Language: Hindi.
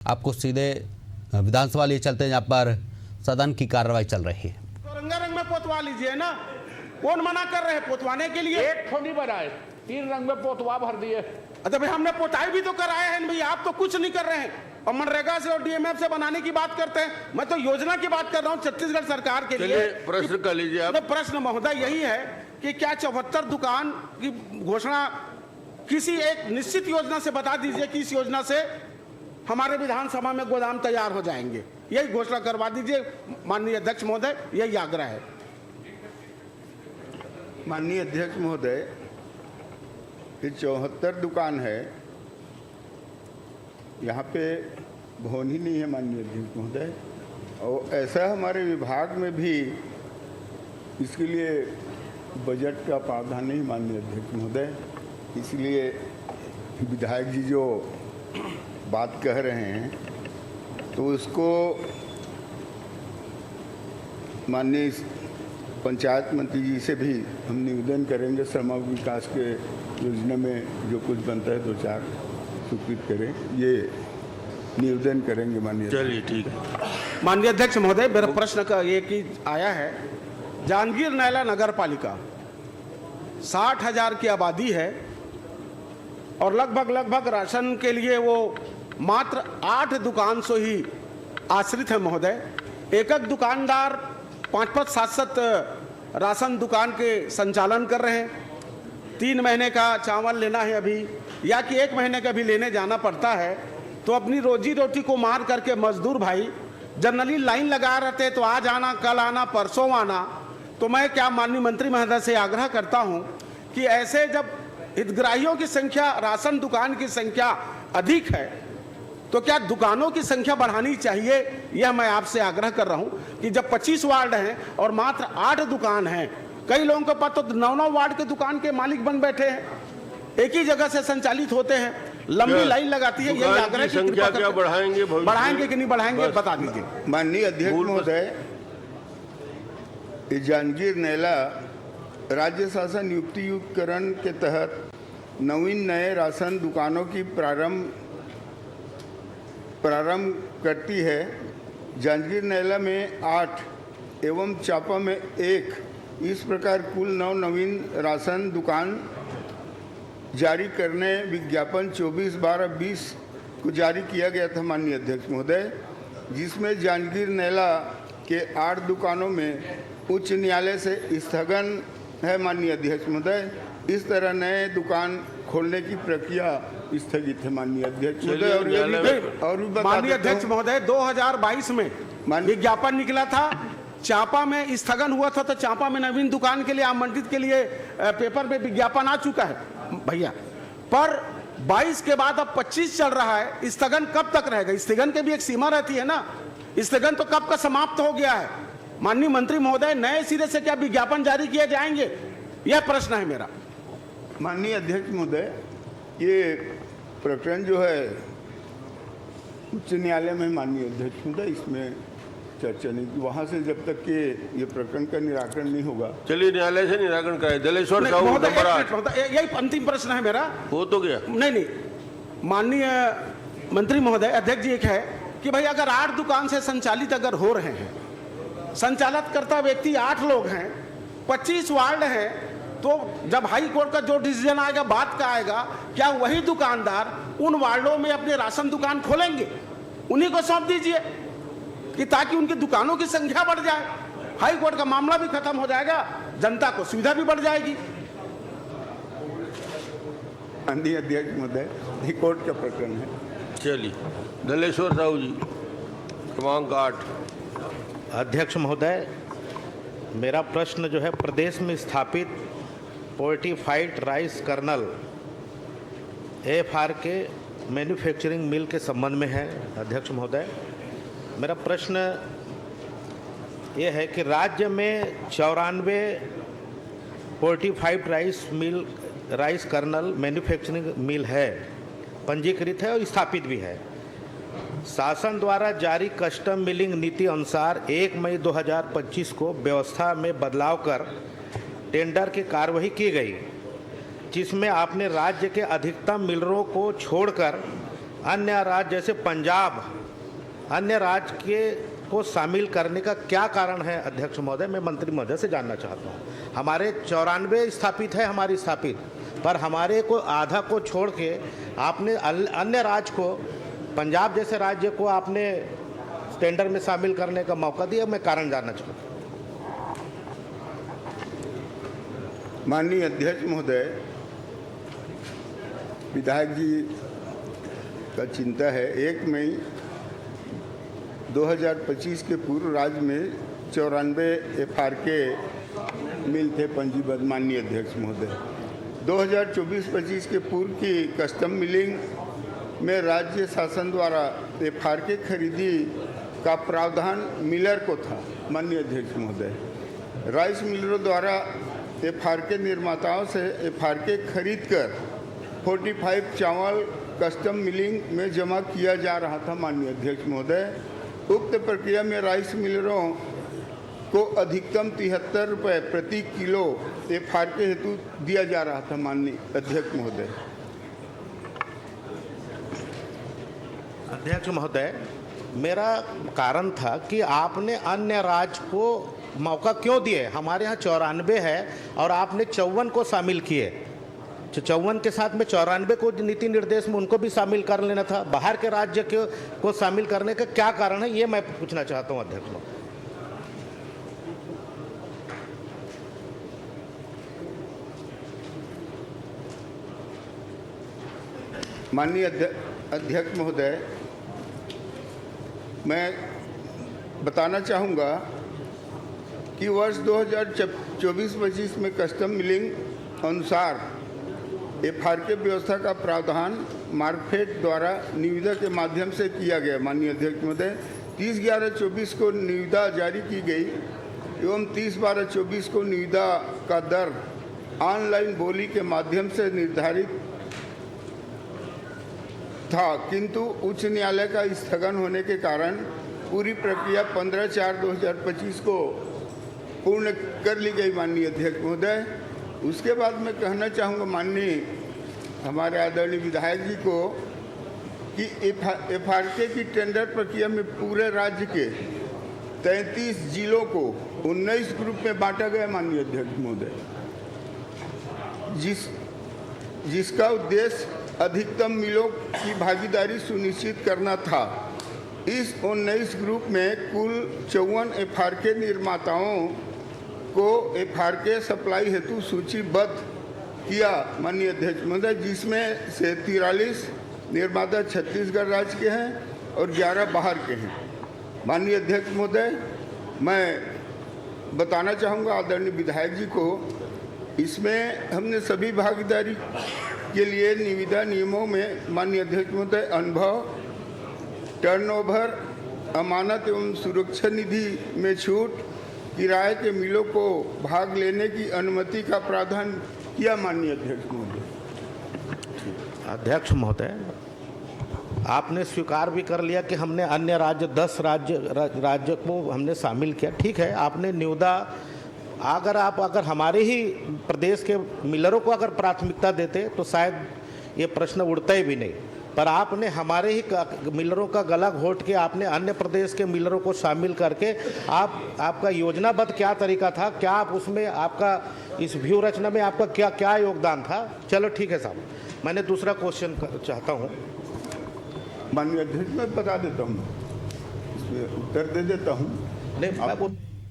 आपको सीधे विधानसभा लिए चलते हैं जहाँ पर सदन की कार्रवाई चल रही है। तो रंगारंग में पोतवा लीजिए ना, कौन मना कर रहे हैं पोतवाने के लिए? एक थोड़ी बनाए, 3 रंग में पोतवा भर दिए। अच्छा भाई, हमने पोताई भी तो कराए हैं भाई, आप तो कुछ नहीं कर रहे हैं और मनरेगा से और डीएमएफ से बनाने की बात करते हैं। मैं तो योजना की बात कर रहा हूँ छत्तीसगढ़ सरकार के लिए। प्रश्न कर लीजिए आप। प्रश्न महोदय यही है कि क्या 74 दुकान की घोषणा किसी एक निश्चित योजना से बता दीजिए कि इस योजना से हमारे विधानसभा में गोदाम तैयार हो जाएंगे, यही घोषणा करवा दीजिए माननीय अध्यक्ष महोदय, यही आग्रह है। माननीय अध्यक्ष महोदय, ये 74 दुकान है, यहाँ पे भवन ही नहीं है माननीय अध्यक्ष महोदय, और ऐसा हमारे विभाग में भी इसके लिए बजट का प्रावधान नहीं माननीय अध्यक्ष महोदय। इसलिए विधायक जी जो बात कह रहे हैं तो उसको माननीय पंचायत मंत्री जी से भी हम निवेदन करेंगे, समग्र विकास के योजना में जो कुछ बनता है 2-4 स्वीकृत करें, ये निवेदन करेंगे माननीय। चलिए ठीक है। माननीय अध्यक्ष महोदय, मेरा प्रश्न का ये कि आया है, जांजगीर नैला नगर पालिका 60,000 की आबादी है और लगभग राशन के लिए वो मात्र 8 दुकान से ही आश्रित है महोदय। एक दुकानदार 5-5, 7-7 राशन दुकान के संचालन कर रहे हैं। 3 महीने का चावल लेना है अभी, या कि 1 महीने का भी लेने जाना पड़ता है, तो अपनी रोजी रोटी को मार करके मजदूर भाई जनरली लाइन लगा रहते हैं, तो आज आना, कल आना, परसों आना। तो मैं क्या माननीय मंत्री महोदय से आग्रह करता हूं कि ऐसे जब हितग्राहियों की संख्या, राशन दुकान की संख्या अधिक है, तो क्या दुकानों की संख्या बढ़ानी चाहिए, यह मैं आपसे आग्रह कर रहा हूं कि जब 25 वार्ड हैं और मात्र 8 दुकान हैं, कई लोगों के पास तो 9-9 वार्ड के दुकान के मालिक बन बैठे हैं, एक ही जगह से संचालित होते हैं, लंबी लाइन लगाती है। यही आग्रह की संख्या क्या बढ़ाएंगे कि नहीं बढ़ाएंगे, बता दीजिए माननीय अध्यक्ष महोदय। जांजगीर नैला राज्य शासन नियुक्तिकरण के तहत नवीन नए राशन दुकानों की प्रारंभ करती है। जांजगीर नैला में 8 एवं चापा में 1, इस प्रकार कुल 9 नवीन राशन दुकान जारी करने विज्ञापन 24/12/20 को जारी किया गया था माननीय अध्यक्ष महोदय, जिसमें जांजगीर नैला के 8 दुकानों में उच्च न्यायालय से स्थगन है माननीय अध्यक्ष महोदय। इस तरह नए दुकान खोलने की प्रक्रिया स्थगित है माननीय अध्यक्ष महोदय। और माननीय अध्यक्ष महोदय, 2022 में विज्ञापन निकला था, चांपा में स्थगन हुआ था, तो चांपा में नवीन दुकान के लिए आमंत्रित के लिए पेपर में विज्ञापन आ चुका है भैया, पर 22 के बाद अब 25 चल रहा है। स्थगन कब तक रहेगा? स्थगन की भी एक सीमा रहती है ना, स्थगन तो कब का समाप्त हो गया है। माननीय मंत्री महोदय, नए सिरे से क्या विज्ञापन जारी किए जाएंगे, यह प्रश्न है मेरा। माननीय अध्यक्ष महोदय, ये प्रकरण जो है उच्च न्यायालय में माननीय अध्यक्ष महोदय, इसमें चर्चा नहीं की, वहाँ से जब तक कि ये प्रकरण का निराकरण नहीं होगा। चलिए न्यायालय से निराकरण कराए। दलेश्वर साहू, यही अंतिम प्रश्न है मेरा। हो तो गया? नहीं, माननीय मंत्री महोदय, अध्यक्ष जी, एक है कि भाई अगर 8 दुकान से संचालित अगर हो रहे हैं, संचालित करता व्यक्ति 8 लोग हैं, 25 वार्ड हैं, तो जब हाई कोर्ट का जो डिसीजन आएगा, बात का आएगा, क्या वही दुकानदार उन वार्डों में अपने राशन दुकान खोलेंगे? उन्हीं को सौंप दीजिए कि ताकि उनकी दुकानों की संख्या बढ़ जाए, हाई कोर्ट का मामला भी खत्म हो जाएगा, जनता को सुविधा भी बढ़ जाएगी। माननीय अध्यक्ष महोदय, हाई कोर्ट का प्रकरण है। चलिए दलेश्वर साहू जी, क्रमांक 8। अध्यक्ष महोदय, मेरा प्रश्न जो है प्रदेश में स्थापित फोर्टिफाइड राइस कर्नल AFR के मैन्युफैक्चरिंग मिल के संबंध में है। अध्यक्ष महोदय, मेरा प्रश्न ये है कि राज्य में 94 फोर्टिफाइड राइस कर्नल मैन्युफैक्चरिंग मिल है, पंजीकृत है और स्थापित भी है। शासन द्वारा जारी कस्टम मिलिंग नीति अनुसार 1 मई 2025 को व्यवस्था में बदलाव कर टेंडर की कार्रवाई की गई, जिसमें आपने राज्य के अधिकतम मिलरों को छोड़कर अन्य राज्य जैसे पंजाब अन्य राज्य के को शामिल करने का क्या कारण है अध्यक्ष महोदय? मैं मंत्री महोदय से जानना चाहता हूँ। हमारे 94 स्थापित है हमारी स्थापित, पर हमारे को आधा को छोड़ के आपने अन्य राज्य को, पंजाब जैसे राज्य को आपने टेंडर में शामिल करने का मौका दिया। मैं कारण जानना चाहता हूँ। माननीय अध्यक्ष महोदय, विधायक जी का चिंता है 1 मई 2025 के पूर्व राज्य में 94 FRK मिल थे पंजीबद्ध। माननीय अध्यक्ष महोदय, 2024-25 के पूर्व की कस्टम मिलिंग में राज्य शासन द्वारा FRK खरीदी का प्रावधान मिलर को था। माननीय अध्यक्ष महोदय, राइस मिलरों द्वारा FRK निर्माताओं से FRK खरीदकर 45 चावल कस्टम मिलिंग में जमा किया जा रहा था। माननीय अध्यक्ष महोदय, उक्त प्रक्रिया में राइस मिलरों को अधिकतम 73 रुपये प्रति किलो FRK हेतु दिया जा रहा था। माननीय अध्यक्ष महोदय, अध्यक्ष महोदय, मेरा कारण था कि आपने अन्य राज्य को मौका क्यों दिए? हमारे यहाँ 94 है और आपने 54 को शामिल किए। 54 के साथ में 94 को नीति निर्देश में उनको भी शामिल कर लेना था। बाहर के राज्य को शामिल करने का क्या कारण है, ये मैं पूछना चाहता हूँ अध्यक्ष महोदय। माननीय अध्यक्ष महोदय, मैं बताना चाहूँगा कि वर्ष 2024-25 में कस्टम मिलिंग अनुसार FRK व्यवस्था का प्रावधान मार्कफेड द्वारा निविदा के माध्यम से किया गया। माननीय अध्यक्ष महोदय, 30/11/24 को निविदा जारी की गई एवं 30/12/24 को निविदा का दर ऑनलाइन बोली के माध्यम से निर्धारित था, किंतु उच्च न्यायालय का स्थगन होने के कारण पूरी प्रक्रिया 15/4/2025 को पूर्ण कर ली गई। माननीय अध्यक्ष महोदय, उसके बाद मैं कहना चाहूँगा माननीय हमारे आदरणीय विधायक जी को कि FRK की टेंडर प्रक्रिया में पूरे राज्य के 33 जिलों को 19 ग्रुप में बांटा गया। माननीय अध्यक्ष महोदय, जिसका उद्देश्य अधिकतम मिलों की भागीदारी सुनिश्चित करना था। इस 19 ग्रुप में कुल 54 FRK निर्माताओं को FRK सप्लाई हेतु सूचीबद्ध किया। माननीय अध्यक्ष महोदय, जिसमें से 43 निर्माता छत्तीसगढ़ राज्य के हैं और 11 बाहर के हैं। माननीय अध्यक्ष महोदय, मैं बताना चाहूँगा आदरणीय विधायक जी को, इसमें हमने सभी भागीदारी के लिए निविदा नियमों में माननीय अध्यक्ष महोदय अनुभव, टर्नओवर, अमानत एवं सुरक्षा निधि में छूट, किराए के मिलों को भाग लेने की अनुमति का प्रावधान किया। माननीय अध्यक्ष महोदय। अध्यक्ष महोदय, आपने स्वीकार भी कर लिया कि हमने अन्य राज्य 10 राज्य को हमने शामिल किया। ठीक है, आपने निविदा अगर हमारे ही प्रदेश के मिलरों को अगर प्राथमिकता देते तो शायद ये प्रश्न उठता ही भी नहीं, पर आपने हमारे ही मिलरों का गला घोट के आपने अन्य प्रदेश के मिलरों को शामिल करके आपका योजनाबद्ध क्या तरीका था, क्या आप उसमें आपका इस व्यू रचना में आपका क्या क्या योगदान था? चलो ठीक है साहब, मैंने दूसरा क्वेश्चन चाहता हूँ। माननीय अध्यक्ष, मैं बता देता हूँ, इसमें उत्तर दे देता हूँ। नहीं,